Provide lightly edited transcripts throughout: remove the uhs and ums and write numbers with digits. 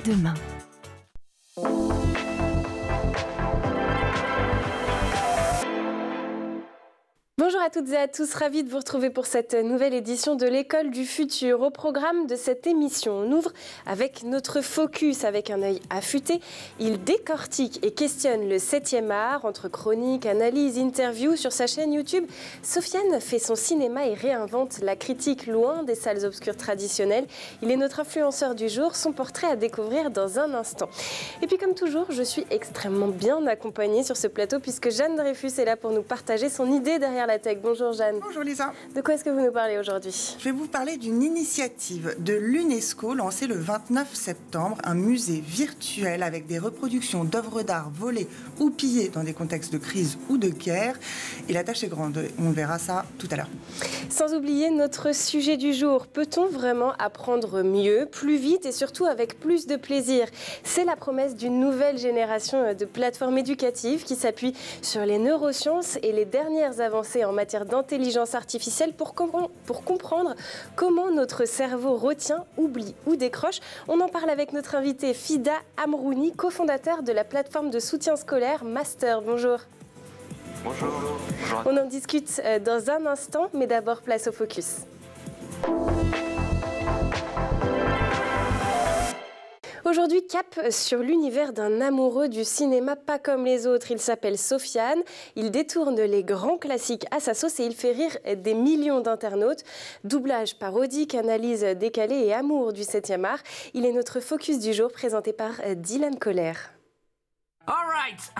Demain. Bonjour à toutes et à tous, ravie de vous retrouver pour cette nouvelle édition de l'École du Futur. Au programme de cette émission, on ouvre avec notre focus, avec un œil affûté. Il décortique et questionne le 7e art, entre chroniques, analyses, interviews sur sa chaîne YouTube. Sofiane fait son cinéma et réinvente la critique loin des salles obscures traditionnelles. Il est notre influenceur du jour, son portrait à découvrir dans un instant. Et puis comme toujours, je suis extrêmement bien accompagnée sur ce plateau puisque Jeanne Dreyfus est là pour nous partager son idée derrière la tech. Bonjour Jeanne. Bonjour Lisa. De quoi est-ce que vous nous parlez aujourd'hui? Je vais vous parler d'une initiative de l'UNESCO lancée le 29 septembre, un musée virtuel avec des reproductions d'œuvres d'art volées ou pillées dans des contextes de crise ou de guerre. Et la tâche est grande, on verra ça tout à l'heure. Sans oublier notre sujet du jour, peut-on vraiment apprendre mieux, plus vite et surtout avec plus de plaisir? C'est la promesse d'une nouvelle génération de plateformes éducatives qui s'appuient sur les neurosciences et les dernières avancées en matière d'intelligence artificielle pour comprendre comment notre cerveau retient, oublie ou décroche. On en parle avec notre invité Fida Amrouni, cofondateur de la plateforme de soutien scolaire Master. Bonjour. Bonjour. Bonjour. On en discute dans un instant, mais d'abord place au focus. Aujourd'hui, cap sur l'univers d'un amoureux du cinéma pas comme les autres. Il s'appelle Sofiane, il détourne les grands classiques à sa sauce et il fait rire des millions d'internautes. Doublage parodique, analyse décalée et amour du 7e art. Il est notre focus du jour présenté par Dylan Coller. Alright,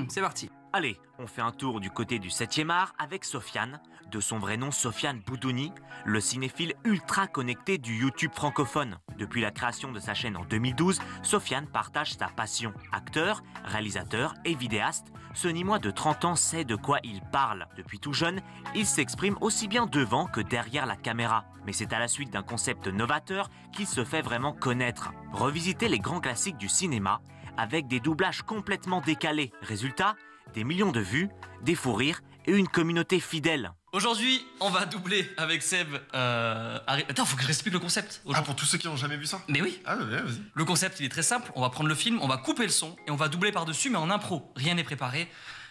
c'est parti. Allez, on fait un tour du côté du 7e art avec Sofiane, de son vrai nom Sofiane Boudouni, le cinéphile ultra connecté du YouTube francophone. Depuis la création de sa chaîne en 2012, Sofiane partage sa passion. Acteur, réalisateur et vidéaste, ce Nîmois de 30 ans sait de quoi il parle. Depuis tout jeune, il s'exprime aussi bien devant que derrière la caméra. Mais c'est à la suite d'un concept novateur qu'il se fait vraiment connaître. Revisiter les grands classiques du cinéma avec des doublages complètement décalés. Résultat, des millions de vues, des fous rires et une communauté fidèle. Aujourd'hui, on va doubler avec Seb. Attends, faut que je explique le concept. Ah, pour tous ceux qui n'ont jamais vu ça? Mais oui. Ah, ouais, vas-y. Le concept, il est très simple. On va prendre le film, on va couper le son et on va doubler par-dessus, mais en impro. Rien n'est préparé,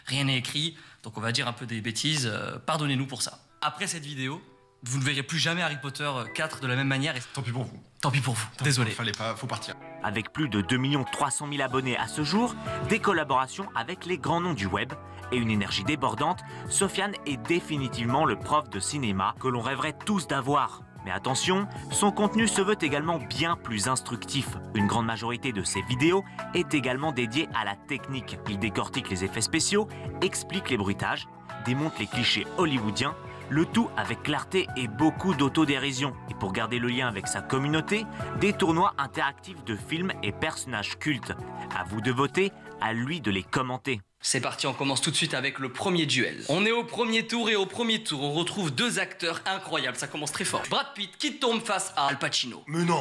rien n'est écrit. Donc on va dire un peu des bêtises. Pardonnez-nous pour ça. Après cette vidéo, vous ne verrez plus jamais Harry Potter 4 de la même manière. Et... Tant pis pour vous. Tant pis pour vous. Désolé. Fallait pas, faut partir. Avec plus de 2 300 000 abonnés à ce jour, des collaborations avec les grands noms du web et une énergie débordante, Sofiane est définitivement le prof de cinéma que l'on rêverait tous d'avoir. Mais attention, son contenu se veut également bien plus instructif. Une grande majorité de ses vidéos est également dédiée à la technique. Il décortique les effets spéciaux, explique les bruitages, démonte les clichés hollywoodiens, le tout avec clarté et beaucoup d'autodérision. Et pour garder le lien avec sa communauté, des tournois interactifs de films et personnages cultes. À vous de voter, à lui de les commenter. C'est parti, on commence tout de suite avec le premier duel. On est au premier tour et au premier tour, on retrouve deux acteurs incroyables. Ça commence très fort. Brad Pitt qui tombe face à Al Pacino. Mais non.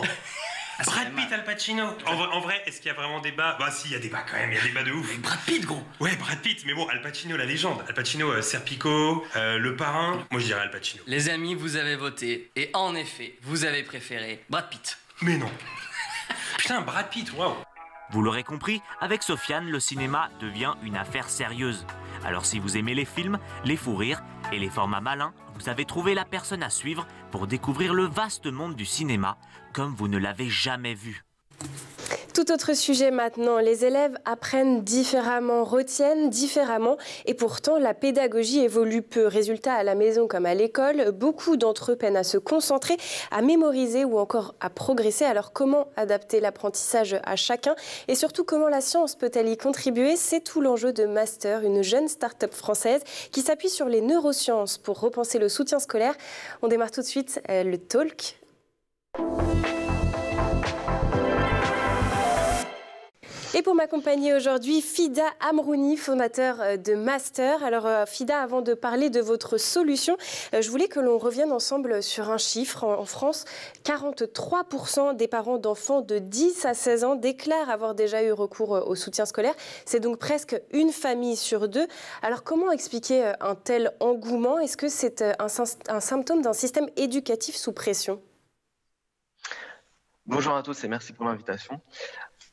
Brad Pitt, Al Pacino. En vrai, est-ce qu'il y a vraiment débat? Bah si, il y a débat quand même, il y a débat de ouf. Brad Pitt, gros. Ouais, Brad Pitt, mais bon, Al Pacino, la légende. Al Pacino, Serpico, Le Parrain. Moi, je dirais Al Pacino. Les amis, vous avez voté et en effet, vous avez préféré Brad Pitt. Mais non. Putain, Brad Pitt, waouh. Vous l'aurez compris, avec Sofiane, le cinéma devient une affaire sérieuse. Alors si vous aimez les films, les fous rires et les formats malins, vous avez trouvé la personne à suivre pour découvrir le vaste monde du cinéma comme vous ne l'avez jamais vu. Tout autre sujet maintenant, les élèves apprennent différemment, retiennent différemment et pourtant la pédagogie évolue peu. Résultat, à la maison comme à l'école, beaucoup d'entre eux peinent à se concentrer, à mémoriser ou encore à progresser. Alors comment adapter l'apprentissage à chacun et surtout comment la science peut-elle y contribuer? C'est tout l'enjeu de Master, une jeune start-up française qui s'appuie sur les neurosciences pour repenser le soutien scolaire. On démarre tout de suite le talk. Et pour m'accompagner aujourd'hui, Fida Amrouni, fondateur de Master. Alors Fida, avant de parler de votre solution, je voulais que l'on revienne ensemble sur un chiffre. En France, 43% des parents d'enfants de 10 à 16 ans déclarent avoir déjà eu recours au soutien scolaire. C'est donc presque une famille sur deux. Alors comment expliquer un tel engouement? Est-ce que c'est un symptôme d'un système éducatif sous pression? Bonjour à tous et merci pour l'invitation.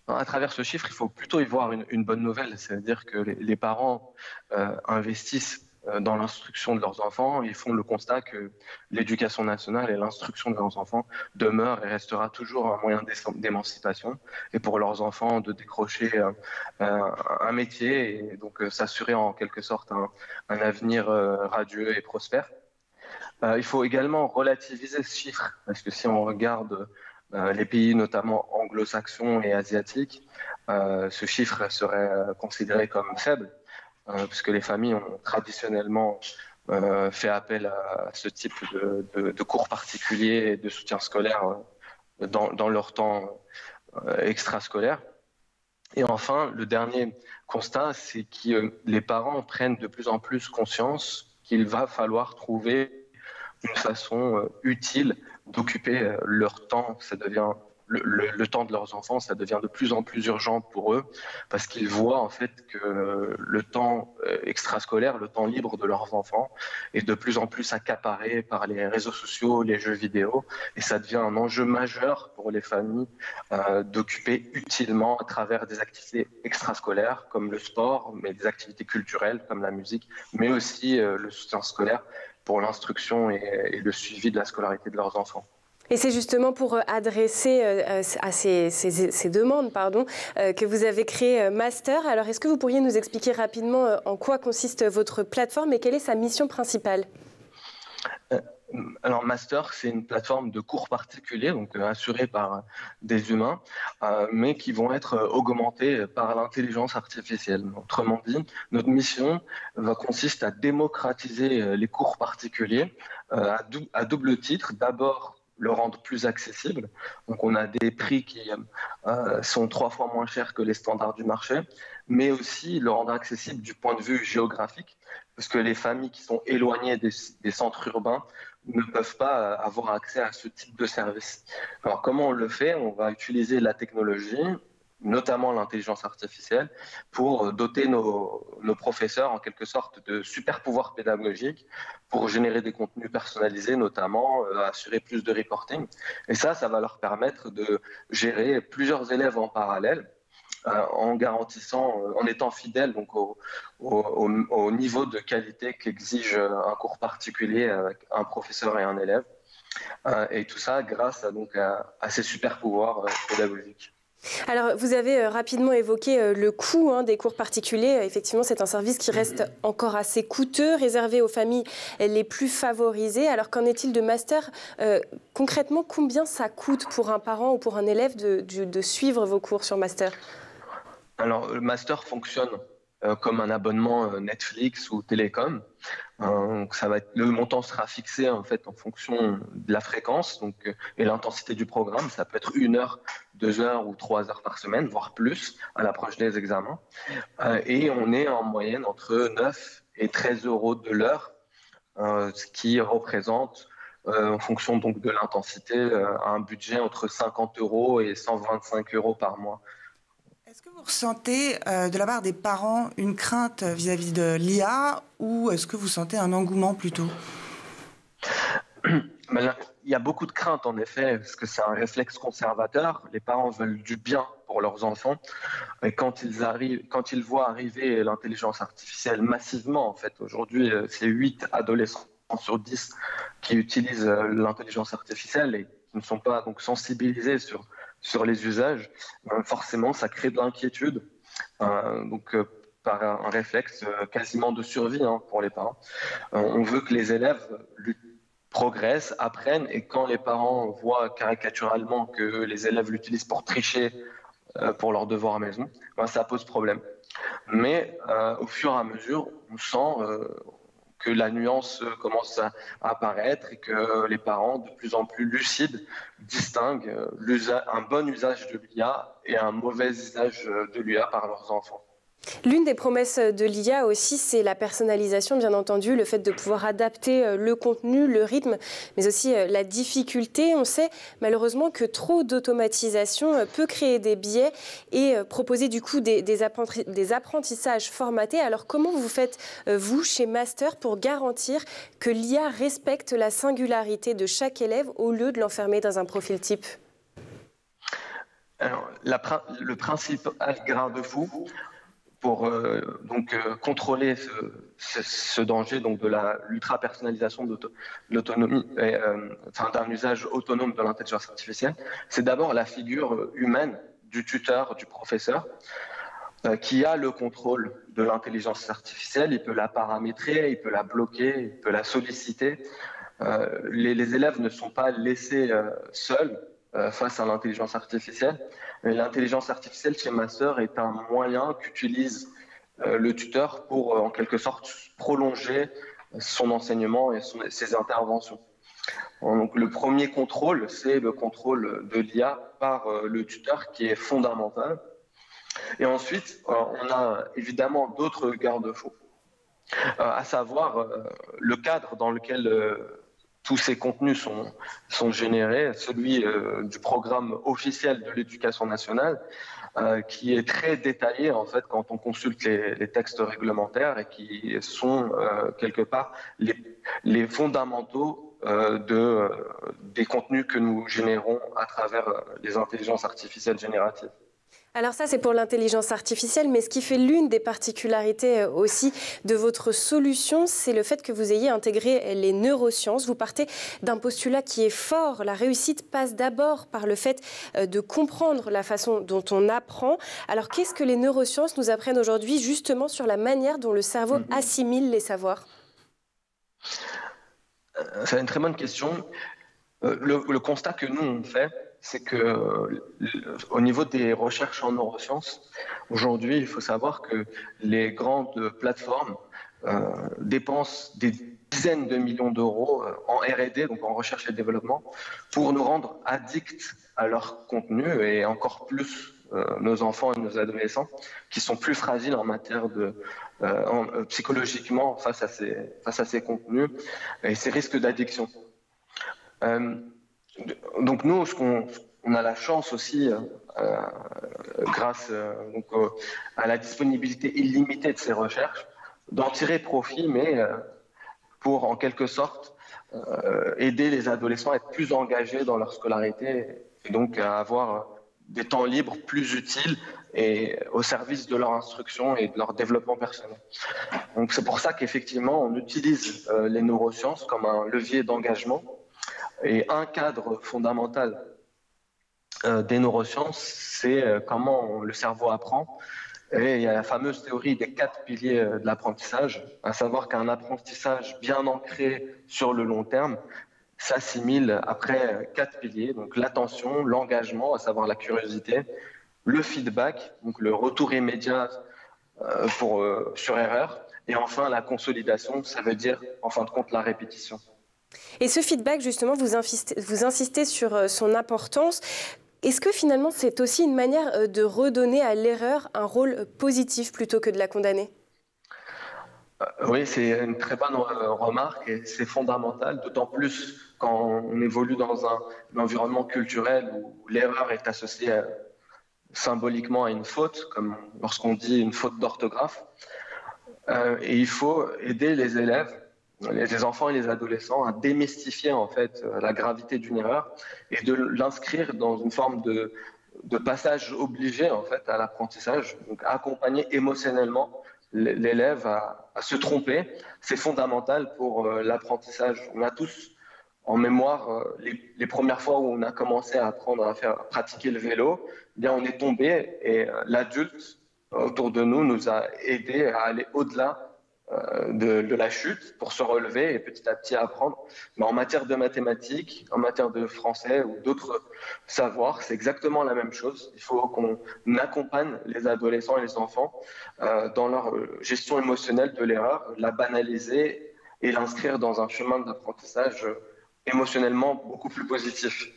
À travers ce chiffre, il faut plutôt y voir une bonne nouvelle, c'est-à-dire que les parents investissent dans l'instruction de leurs enfants. Ils font le constat que l'éducation nationale et l'instruction de leurs enfants demeurent et restera toujours un moyen d'émancipation et pour leurs enfants de décrocher un métier et donc s'assurer en quelque sorte un avenir radieux et prospère. Il faut également relativiser ce chiffre parce que si on regarde les pays notamment anglo-saxons et asiatiques, ce chiffre serait considéré comme faible, puisque les familles ont traditionnellement fait appel à ce type de cours particuliers et de soutien scolaire dans leur temps extrascolaire. Et enfin, le dernier constat, c'est que les parents prennent de plus en plus conscience qu'il va falloir trouver une façon utile d'occuper leur temps. Ça devient le temps de leurs enfants, ça devient de plus en plus urgent pour eux parce qu'ils voient en fait que le temps extrascolaire, le temps libre de leurs enfants est de plus en plus accaparé par les réseaux sociaux, les jeux vidéo et ça devient un enjeu majeur pour les familles d'occuper utilement à travers des activités extrascolaires comme le sport, mais des activités culturelles comme la musique, mais aussi le soutien scolaire pour l'instruction et le suivi de la scolarité de leurs enfants. Et c'est justement pour adresser à ces demandes que vous avez créé Master. Alors, est-ce que vous pourriez nous expliquer rapidement en quoi consiste votre plateforme et quelle est sa mission principale ? Alors, Master, c'est une plateforme de cours particuliers, donc assurée par des humains, mais qui vont être augmentés par l'intelligence artificielle. Autrement dit, notre mission consiste à démocratiser les cours particuliers à double titre. D'abord, le rendre plus accessible. Donc, on a des prix qui sont 3 fois moins chers que les standards du marché, mais aussi le rendre accessible du point de vue géographique, parce que les familles qui sont éloignées des centres urbains ne peuvent pas avoir accès à ce type de service. Alors, comment on le fait ? On va utiliser la technologie, notamment l'intelligence artificielle, pour doter nos professeurs en quelque sorte de super pouvoirs pédagogiques pour générer des contenus personnalisés, notamment assurer plus de reporting. Et ça va leur permettre de gérer plusieurs élèves en parallèle en garantissant, en étant fidèles donc au niveau de qualité qu'exige un cours particulier avec un professeur et un élève. Et tout ça grâce à ces super pouvoirs pédagogiques. Alors, vous avez rapidement évoqué le coût des cours particuliers. Effectivement, c'est un service qui reste encore assez coûteux, réservé aux familles les plus favorisées. Alors, qu'en est-il de Master ? Concrètement, combien ça coûte pour un parent ou pour un élève de suivre vos cours sur Master ? Alors, le Master fonctionne comme un abonnement Netflix ou Télécom. Donc le montant sera fixé en fait en fonction de la fréquence et l'intensité du programme. Ça peut être 1 heure, 2 heures ou 3 heures par semaine, voire plus à l'approche des examens. Et on est en moyenne entre 9 et 13 euros de l'heure, ce qui représente en fonction donc de l'intensité un budget entre 50 euros et 125 euros par mois. Est-ce que vous ressentez de la part des parents une crainte vis-à-vis de l'IA ou est-ce que vous sentez un engouement plutôt ? Il y a beaucoup de craintes en effet, parce que c'est un réflexe conservateur. Les parents veulent du bien pour leurs enfants. Et quand ils voient arriver l'intelligence artificielle massivement, en fait, aujourd'hui, c'est 8 adolescents sur 10 qui utilisent l'intelligence artificielle et qui ne sont pas donc sensibilisés sur les usages, forcément, ça crée de l'inquiétude, par un réflexe quasiment de survie pour les parents. On veut que les élèves progressent, apprennent, et quand les parents voient caricaturalement que les élèves l'utilisent pour tricher pour leurs devoirs à la maison, ça pose problème. Mais au fur et à mesure, on sent que la nuance commence à apparaître et que les parents, de plus en plus lucides, distinguent un bon usage de l'IA et un mauvais usage de l'IA par leurs enfants. L'une des promesses de l'IA aussi, c'est la personnalisation, bien entendu, le fait de pouvoir adapter le contenu, le rythme, mais aussi la difficulté. On sait malheureusement que trop d'automatisation peut créer des biais et proposer du coup des apprentissages formatés. Alors comment vous faites, vous, chez Master, pour garantir que l'IA respecte la singularité de chaque élève au lieu de l'enfermer dans un profil type ? Alors, le principal garde-fou pour contrôler ce danger donc de l'ultra-personnalisation de l'autonomie, d'un usage autonome de l'intelligence artificielle, c'est d'abord la figure humaine du tuteur, du professeur, qui a le contrôle de l'intelligence artificielle. Il peut la paramétrer, il peut la bloquer, il peut la solliciter. Les élèves ne sont pas laissés seuls face à l'intelligence artificielle. L'intelligence artificielle chez ma sœur est un moyen qu'utilise le tuteur pour, en quelque sorte, prolonger son enseignement et ses interventions. Donc, le premier contrôle, c'est le contrôle de l'IA par le tuteur qui est fondamental. Et ensuite, on a évidemment d'autres garde-fous, à savoir le cadre dans lequel tous ces contenus sont générés, celui du programme officiel de l'éducation nationale, qui est très détaillé en fait quand on consulte les textes réglementaires et qui sont quelque part les fondamentaux des contenus que nous générons à travers les intelligences artificielles génératives. Alors ça, c'est pour l'intelligence artificielle, mais ce qui fait l'une des particularités aussi de votre solution, c'est le fait que vous ayez intégré les neurosciences. Vous partez d'un postulat qui est fort. La réussite passe d'abord par le fait de comprendre la façon dont on apprend. Alors qu'est-ce que les neurosciences nous apprennent aujourd'hui justement sur la manière dont le cerveau assimile les savoirs? C'est une très bonne question. Le constat que nous, on fait, c'est que au niveau des recherches en neurosciences, aujourd'hui, il faut savoir que les grandes plateformes dépensent des dizaines de millions d'euros en R&D, donc en recherche et développement, pour nous rendre addicts à leur contenu et encore plus nos enfants et nos adolescents qui sont plus fragiles en matière psychologiquement face à ces contenus et ces risques d'addiction. Donc nous, on a la chance aussi, grâce à la disponibilité illimitée de ces recherches, d'en tirer profit, mais pour en quelque sorte aider les adolescents à être plus engagés dans leur scolarité et donc à avoir des temps libres plus utiles et au service de leur instruction et de leur développement personnel. Donc c'est pour ça qu'effectivement on utilise les neurosciences comme un levier d'engagement. Et un cadre fondamental des neurosciences, c'est comment le cerveau apprend. Et il y a la fameuse théorie des 4 piliers de l'apprentissage, à savoir qu'un apprentissage bien ancré sur le long terme s'assimile après 4 piliers, donc l'attention, l'engagement, à savoir la curiosité, le feedback, donc le retour immédiat sur erreur, et enfin la consolidation, ça veut dire en fin de compte la répétition. Et ce feedback, justement, vous insistez sur son importance. Est-ce que finalement, c'est aussi une manière de redonner à l'erreur un rôle positif plutôt que de la condamner? Oui, c'est une très bonne remarque et c'est fondamental, d'autant plus quand on évolue dans un environnement culturel où l'erreur est associée symboliquement à une faute, comme lorsqu'on dit une faute d'orthographe. Et il faut aider les élèves, les enfants et les adolescents à démystifier en fait la gravité d'une erreur et de l'inscrire dans une forme de passage obligé en fait à l'apprentissage, donc accompagner émotionnellement l'élève à se tromper. C'est fondamental pour l'apprentissage. On a tous en mémoire les premières fois où on a commencé à apprendre à pratiquer le vélo, eh bien on est tombé et l'adulte autour de nous a aidé à aller au-delà de la chute pour se relever et petit à petit apprendre. Mais en matière de mathématiques, en matière de français ou d'autres savoirs, c'est exactement la même chose. Il faut qu'on accompagne les adolescents et les enfants dans leur gestion émotionnelle de l'erreur, la banaliser et l'inscrire dans un chemin d'apprentissage émotionnellement beaucoup plus positif.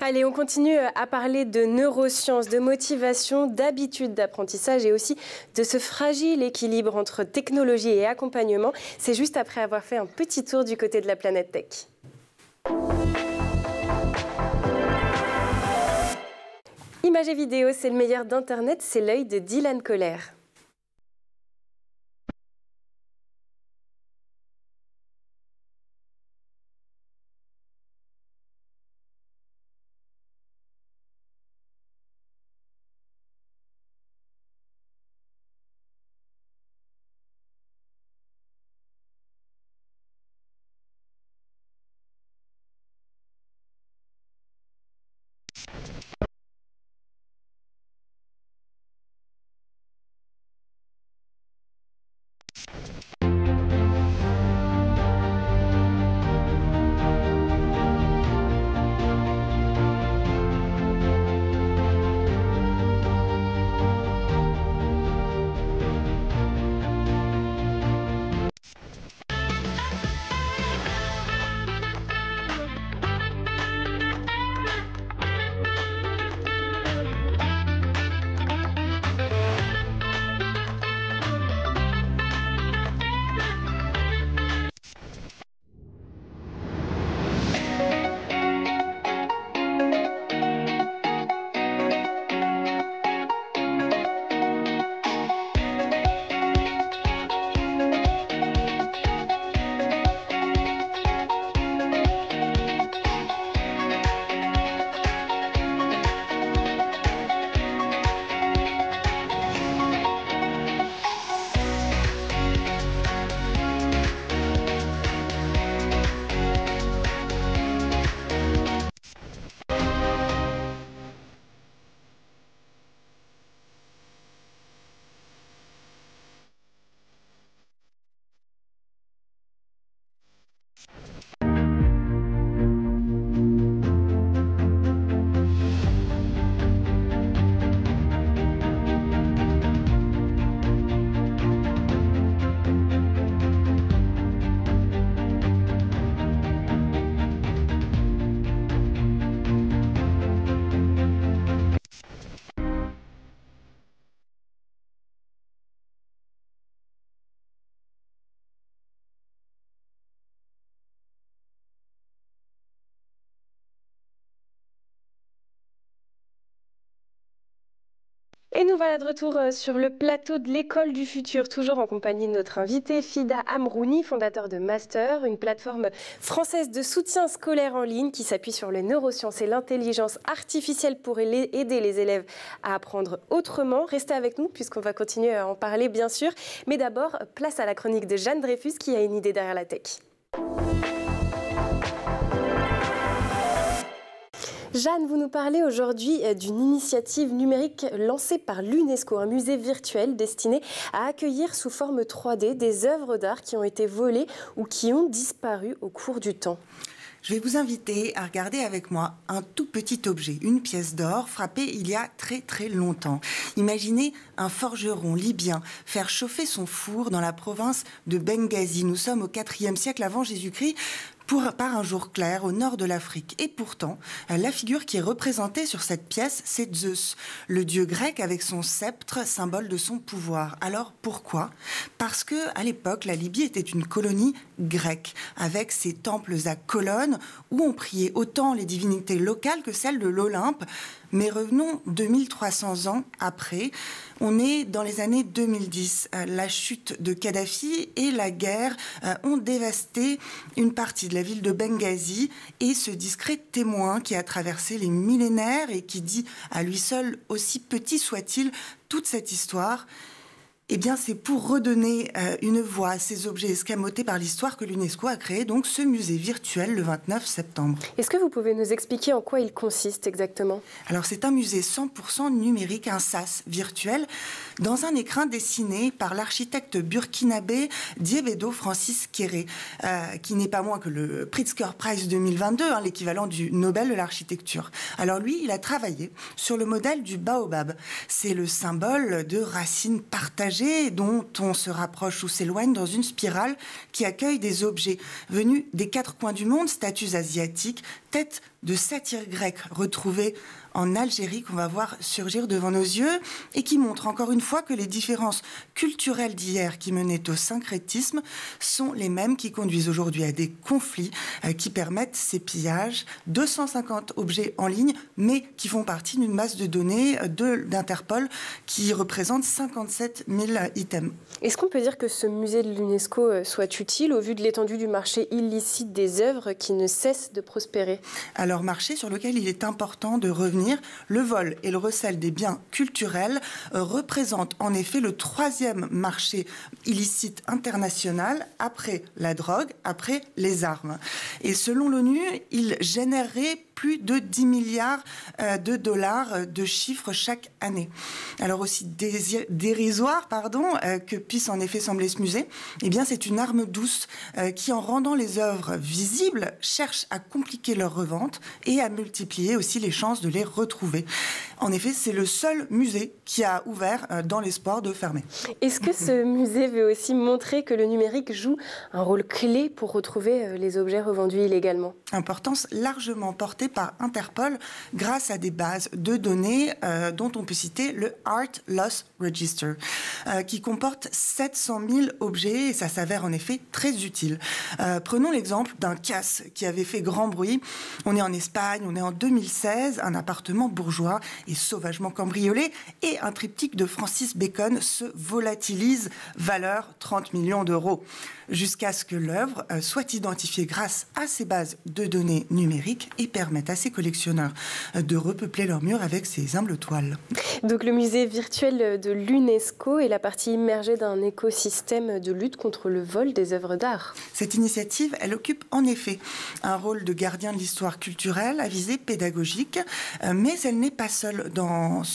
Allez, on continue à parler de neurosciences, de motivation, d'habitudes d'apprentissage et aussi de ce fragile équilibre entre technologie et accompagnement. C'est juste après avoir fait un petit tour du côté de la planète tech. Images et vidéos, c'est le meilleur d'Internet, c'est l'œil de Dylan Colère. nous voilà de retour sur le plateau de l'École du Futur, toujours en compagnie de notre invité Fida Amrouni, fondateur de Master, une plateforme française de soutien scolaire en ligne qui s'appuie sur les neurosciences et l'intelligence artificielle pour aider les élèves à apprendre autrement. Restez avec nous puisqu'on va continuer à en parler bien sûr. Mais d'abord, place à la chronique de Jeanne Dreyfus qui a une idée derrière la tech. Jeanne, vous nous parlez aujourd'hui d'une initiative numérique lancée par l'UNESCO, un musée virtuel destiné à accueillir sous forme 3D des œuvres d'art qui ont été volées ou qui ont disparu au cours du temps. Je vais vous inviter à regarder avec moi un tout petit objet, une pièce d'or frappée il y a très très longtemps. Imaginez un forgeron libyen faire chauffer son four dans la province de Benghazi. Nous sommes au IVe siècle avant Jésus-Christ. Par un jour clair au nord de l'Afrique. Et pourtant, la figure qui est représentée sur cette pièce, c'est Zeus, le dieu grec avec son sceptre, symbole de son pouvoir. Alors pourquoi ? Parce que à l'époque, la Libye était une colonie grecque, avec ses temples à colonnes où on priait autant les divinités locales que celles de l'Olympe. Mais revenons 2300 ans après, on est dans les années 2010. La chute de Kadhafi et la guerre ont dévasté une partie de la ville de Benghazi et ce discret témoin qui a traversé les millénaires et qui dit à lui seul, aussi petit soit-il, toute cette histoire. Eh bien, c'est pour redonner une voix à ces objets escamotés par l'histoire que l'UNESCO a créé donc ce musée virtuel le 29 septembre. Est-ce que vous pouvez nous expliquer en quoi il consiste exactement ? Alors, c'est un musée 100% numérique, un SAS virtuel, dans un écrin dessiné par l'architecte burkinabé Diébedo Francis Kéré, qui n'est pas moins que le Pritzker Prize 2022, l'équivalent du Nobel de l'architecture. Alors lui, il a travaillé sur le modèle du baobab. C'est le symbole de racines partagées dont on se rapproche ou s'éloigne dans une spirale qui accueille des objets venus des 4 coins du monde, statues asiatiques, têtes de satyres grecs retrouvées en Algérie qu'on va voir surgir devant nos yeux et qui montrent encore une fois que les différences culturelles d'hier qui menaient au syncrétisme sont les mêmes qui conduisent aujourd'hui à des conflits qui permettent ces pillages. 250 objets en ligne, mais qui font partie d'une base de données d'Interpol qui représente 57 000 items. Est-ce qu'on peut dire que ce musée de l'UNESCO soit utile au vu de l'étendue du marché illicite des œuvres qui ne cesse de prospérer ? Alors, marché sur lequel il est important de revenir. Le vol et le recel des biens culturels représentent en effet le 3e marché illicite international après la drogue, après les armes. Et selon l'ONU, il générerait plus de 10 milliards de dollars de chiffres chaque année. Alors aussi dérisoire que puisse en effet sembler ce musée, eh bien c'est une arme douce qui, en rendant les œuvres visibles, cherche à compliquer leur revente et à multiplier aussi les chances de les retrouver. En effet, c'est le seul musée qui a ouvert dans l'espoir de fermer. Est-ce que ce musée veut aussi montrer que le numérique joue un rôle clé pour retrouver les objets revendus illégalement ? Importance largement portée par Interpol grâce à des bases de données dont on peut citer le Art Loss Register, qui comporte 700 000 objets et ça s'avère en effet très utile. Prenons l'exemple d'un casse qui avait fait grand bruit. On est en Espagne, on est en 2016, un appartement bourgeois est sauvagement cambriolé et un triptyque de Francis Bacon se volatilise, valeur 30 millions d'euros, jusqu'à ce que l'œuvre soit identifiée grâce à ces bases de données numériques et permette à ces collectionneurs de repeupler leurs murs avec ces humbles toiles. Donc le musée virtuel de l'UNESCO est la partie immergée d'un écosystème de lutte contre le vol des œuvres d'art. Cette initiative, elle occupe en effet un rôle de gardien de l'histoire culturelle à visée pédagogique, mais elle n'est pas seule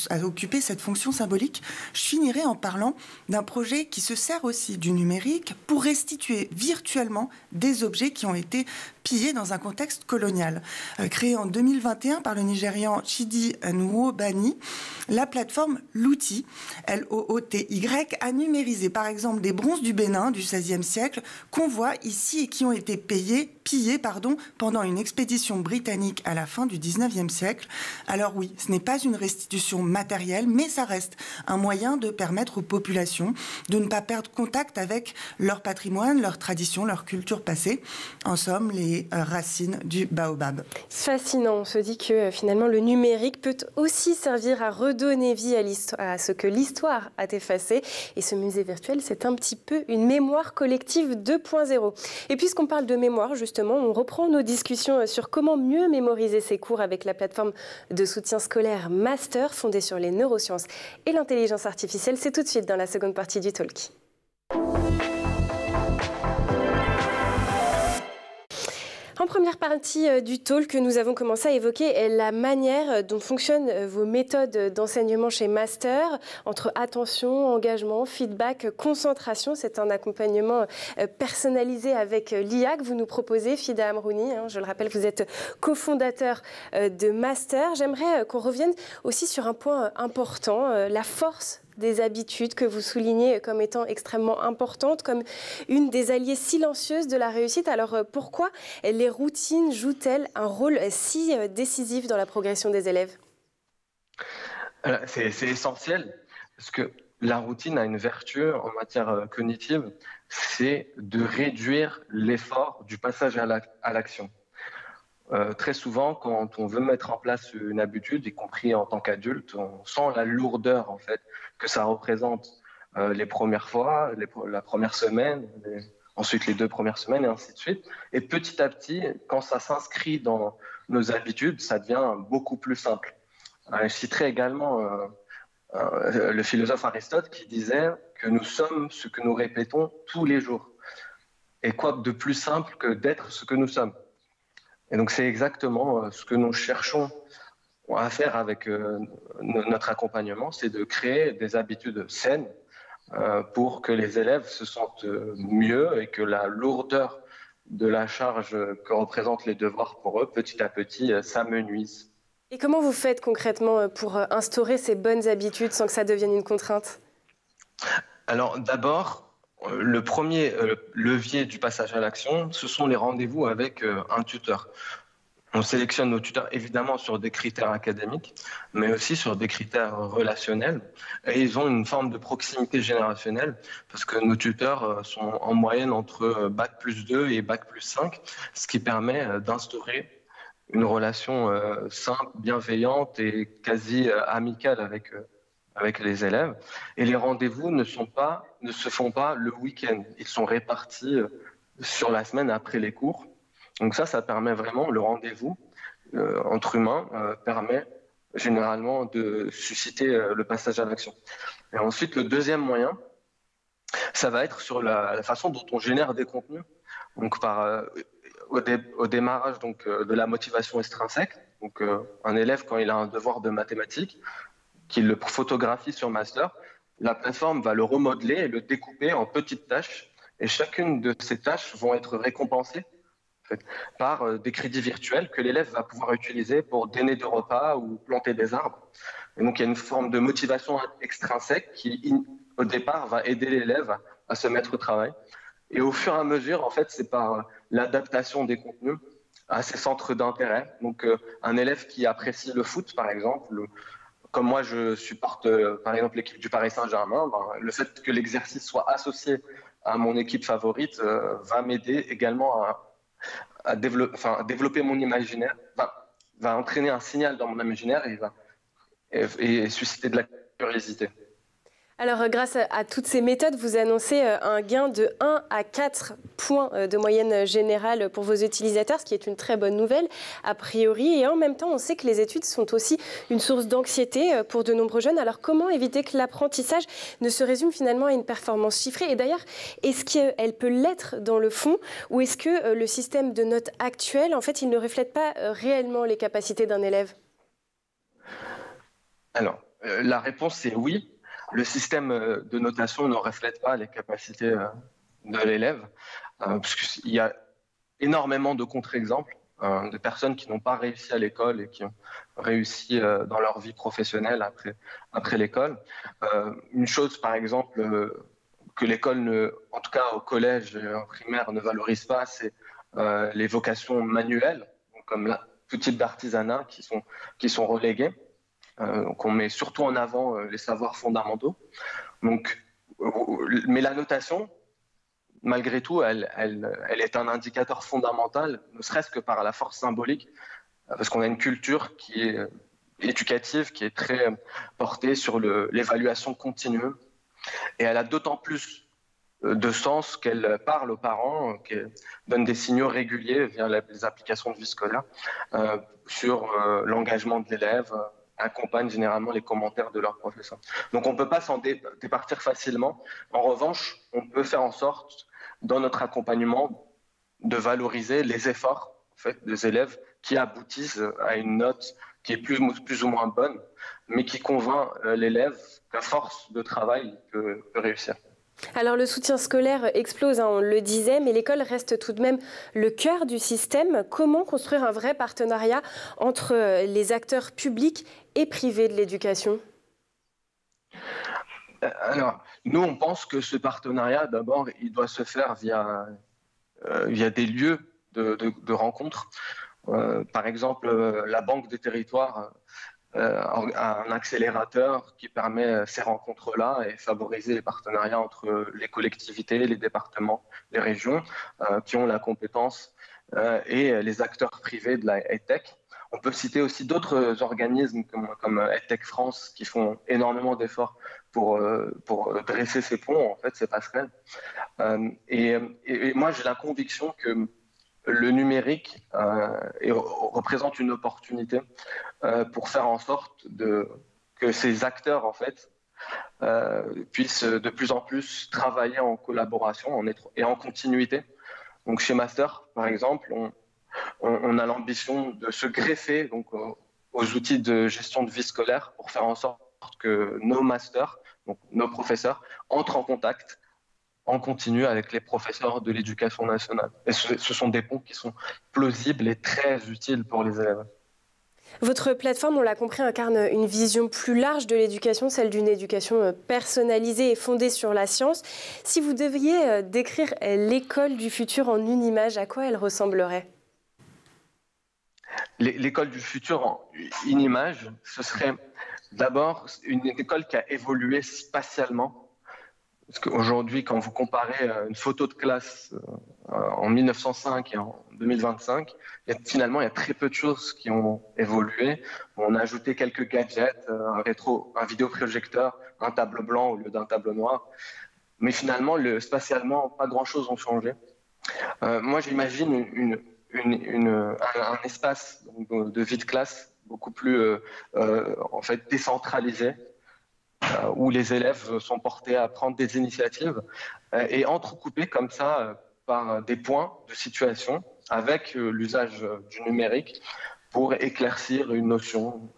à occuper cette fonction symbolique. Je finirai en parlant d'un projet qui se sert aussi du numérique pour restituer virtuellement des objets qui ont été pillés dans un contexte colonial. Créée en 2021 par le Nigérian Chidi Nwobani, la plateforme Looty, L-O-O-T-Y, a numérisé par exemple des bronzes du Bénin du XVIe siècle qu'on voit ici et qui ont été pillés pendant une expédition britannique à la fin du XIXe siècle. Alors oui, ce n'est pas une restitution matérielle, mais ça reste un moyen de permettre aux populations de ne pas perdre contact avec leur patrimoine, leur tradition, leur culture passée. En somme, les racines du baobab. fascinant. On se dit que finalement le numérique peut aussi servir à redonner vie à ce que l'histoire a effacé. Et ce musée virtuel, c'est un petit peu une mémoire collective 2.0. Et puisqu'on parle de mémoire, justement, on reprend nos discussions sur comment mieux mémoriser ses cours avec la plateforme de soutien scolaire Master, fondée sur les neurosciences et l'intelligence artificielle. C'est tout de suite dans la seconde partie du talk. En première partie du talk, nous avons commencé à évoquer la manière dont fonctionnent vos méthodes d'enseignement chez Master, entre attention, engagement, feedback, concentration. C'est un accompagnement personnalisé avec l'IA que vous nous proposez, Fida Amrouni. Je le rappelle, vous êtes cofondateur de Master. J'aimerais qu'on revienne aussi sur un point important, la force des habitudes que vous soulignez comme étant extrêmement importantes, comme une des alliées silencieuses de la réussite. Alors pourquoi les routines jouent-elles un rôle si décisif dans la progression des élèves? C'est essentiel, parce que la routine a une vertu en matière cognitive, c'est de réduire l'effort du passage à l'action. Très souvent, quand on veut mettre en place une habitude, y compris en tant qu'adulte, on sent la lourdeur en fait que ça représente les premières fois, la première semaine, ensuite les 2 premières semaines et ainsi de suite. Et petit à petit, quand ça s'inscrit dans nos habitudes, ça devient beaucoup plus simple. Je citerai également le philosophe Aristote qui disait que nous sommes ce que nous répétons tous les jours. Et quoi de plus simple que d'être ce que nous sommes? Et donc c'est exactement ce que nous cherchons à faire avec notre accompagnement, c'est de créer des habitudes saines pour que les élèves se sentent mieux et que la lourdeur de la charge que représentent les devoirs pour eux, petit à petit, s'amenuise. Et comment vous faites concrètement pour instaurer ces bonnes habitudes sans que ça devienne une contrainte? Alors d'abord, le premier levier du passage à l'action, ce sont les rendez-vous avec un tuteur. On sélectionne nos tuteurs évidemment sur des critères académiques, mais aussi sur des critères relationnels. Et ils ont une forme de proximité générationnelle, parce que nos tuteurs sont en moyenne entre Bac+2 et Bac+5, ce qui permet d'instaurer une relation simple, bienveillante et quasi amicale avec les élèves. Et les rendez-vous ne se font pas le week-end. Ils sont répartis sur la semaine après les cours. Donc ça permet vraiment, le rendez-vous entre humains permet généralement de susciter le passage à l'action. Et ensuite, le deuxième moyen, ça va être sur la façon dont on génère des contenus. Donc au démarrage de la motivation extrinsèque, donc un élève quand il a un devoir de mathématiques, qu'il le photographie sur Master, la plateforme va le remodeler et le découper en petites tâches. Et chacune de ces tâches vont être récompensées par des crédits virtuels que l'élève va pouvoir utiliser pour donner des repas ou planter des arbres. Et donc il y a une forme de motivation extrinsèque qui, au départ, va aider l'élève à se mettre au travail. Et au fur et à mesure, en fait, c'est par l'adaptation des contenus à ses centres d'intérêt. Donc un élève qui apprécie le foot, par exemple, comme moi je supporte par exemple l'équipe du Paris Saint-Germain, le fait que l'exercice soit associé à mon équipe favorite va m'aider également à développer mon imaginaire, va entraîner un signal dans mon imaginaire et susciter de la curiosité. Alors, grâce à toutes ces méthodes, vous annoncez un gain de 1 à 4 points de moyenne générale pour vos utilisateurs, ce qui est une très bonne nouvelle, a priori. Et en même temps, on sait que les études sont aussi une source d'anxiété pour de nombreux jeunes. Alors, comment éviter que l'apprentissage ne se résume finalement à une performance chiffrée? Et d'ailleurs, est-ce qu'elle peut l'être dans le fond? Ou est-ce que le système de notes actuel, en fait, il ne reflète pas réellement les capacités d'un élève? Alors, la réponse c'est oui. Le système de notation ne reflète pas les capacités de l'élève, parce qu'il y a énormément de contre-exemples de personnes qui n'ont pas réussi à l'école et qui ont réussi dans leur vie professionnelle après l'école. Une chose, par exemple, que l'école, en tout cas au collège et en primaire, ne valorise pas, c'est les vocations manuelles, comme tout type d'artisanat qui sont reléguées. Donc on met surtout en avant les savoirs fondamentaux. Donc, mais la notation, malgré tout, elle est un indicateur fondamental, ne serait-ce que par la force symbolique parce qu'on a une culture qui est éducative, qui est très portée sur l'évaluation continue. Et elle a d'autant plus de sens qu'elle parle aux parents, qu'elle donne des signaux réguliers via les applications de vie scolaire sur l'engagement de l'élève, accompagne généralement les commentaires de leurs professeurs. Donc on ne peut pas s'en départir facilement. En revanche, on peut faire en sorte, dans notre accompagnement, de valoriser les efforts en fait, des élèves qui aboutissent à une note qui est plus ou moins bonne, mais qui convainc l'élève qu'à force de travail, il peut réussir. Alors le soutien scolaire explose, on le disait, mais l'école reste tout de même le cœur du système. Comment construire un vrai partenariat entre les acteurs publics et privés de l'éducation ? Alors, nous, on pense que ce partenariat, d'abord, il doit se faire via des lieux de rencontre. Par exemple, la Banque des territoires a un accélérateur qui permet ces rencontres-là et favoriser les partenariats entre les collectivités, les départements, les régions qui ont la compétence et les acteurs privés de la EdTech. On peut citer aussi d'autres organismes comme EdTech France qui font énormément d'efforts pour dresser ces ponts, en fait, ces passerelles. Et moi, j'ai la conviction que le numérique représente une opportunité pour faire en sorte que ces acteurs en fait, puissent de plus en plus travailler en collaboration et en continuité. Donc chez Master, par exemple, on a l'ambition de se greffer donc, aux outils de gestion de vie scolaire pour faire en sorte que nos masters, donc nos professeurs, entrent en contact en continu avec les professeurs de l'éducation nationale. Et ce sont des ponts qui sont plausibles et très utiles pour les élèves. Votre plateforme, on l'a compris, incarne une vision plus large de l'éducation, celle d'une éducation personnalisée et fondée sur la science. Si vous deviez décrire l'école du futur en une image, à quoi elle ressemblerait ? L'école du futur en une image, ce serait d'abord une école qui a évolué spatialement. Parce qu'aujourd'hui, quand vous comparez une photo de classe en 1905 et en 2025, finalement, il y a très peu de choses qui ont évolué. On a ajouté quelques gadgets, un vidéoprojecteur, un tableau blanc au lieu d'un tableau noir. Mais finalement, spatialement, pas grand-chose n'a changé. Moi, j'imagine un espace de vie de classe beaucoup plus en fait, décentralisé, où les élèves sont portés à prendre des initiatives et entrecoupés comme ça par des points de situation avec l'usage du numérique pour éclaircir une notion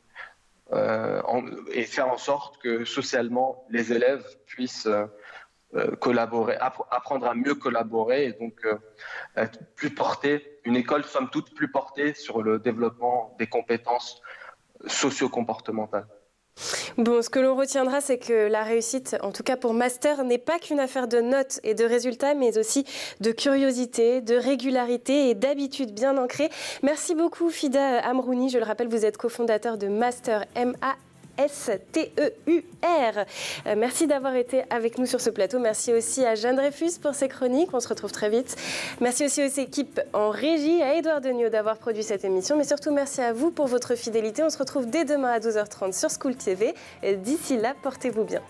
et faire en sorte que socialement les élèves puissent collaborer, apprendre à mieux collaborer et donc être plus portés, une école somme toute plus portée sur le développement des compétences socio-comportementales. Bon, ce que l'on retiendra, c'est que la réussite, en tout cas pour Master, n'est pas qu'une affaire de notes et de résultats, mais aussi de curiosité, de régularité et d'habitudes bien ancrées. Merci beaucoup, Fida Amrouni. Je le rappelle, vous êtes cofondateur de Master, M-A-S-T-E-U-R. Merci d'avoir été avec nous sur ce plateau. Merci aussi à Jeanne Dreyfus pour ses chroniques. On se retrouve très vite. Merci aussi aux équipes en régie, à Édouard Degnaud d'avoir produit cette émission. Mais surtout, merci à vous pour votre fidélité. On se retrouve dès demain à 12h30 sur School TV. D'ici là, portez-vous bien.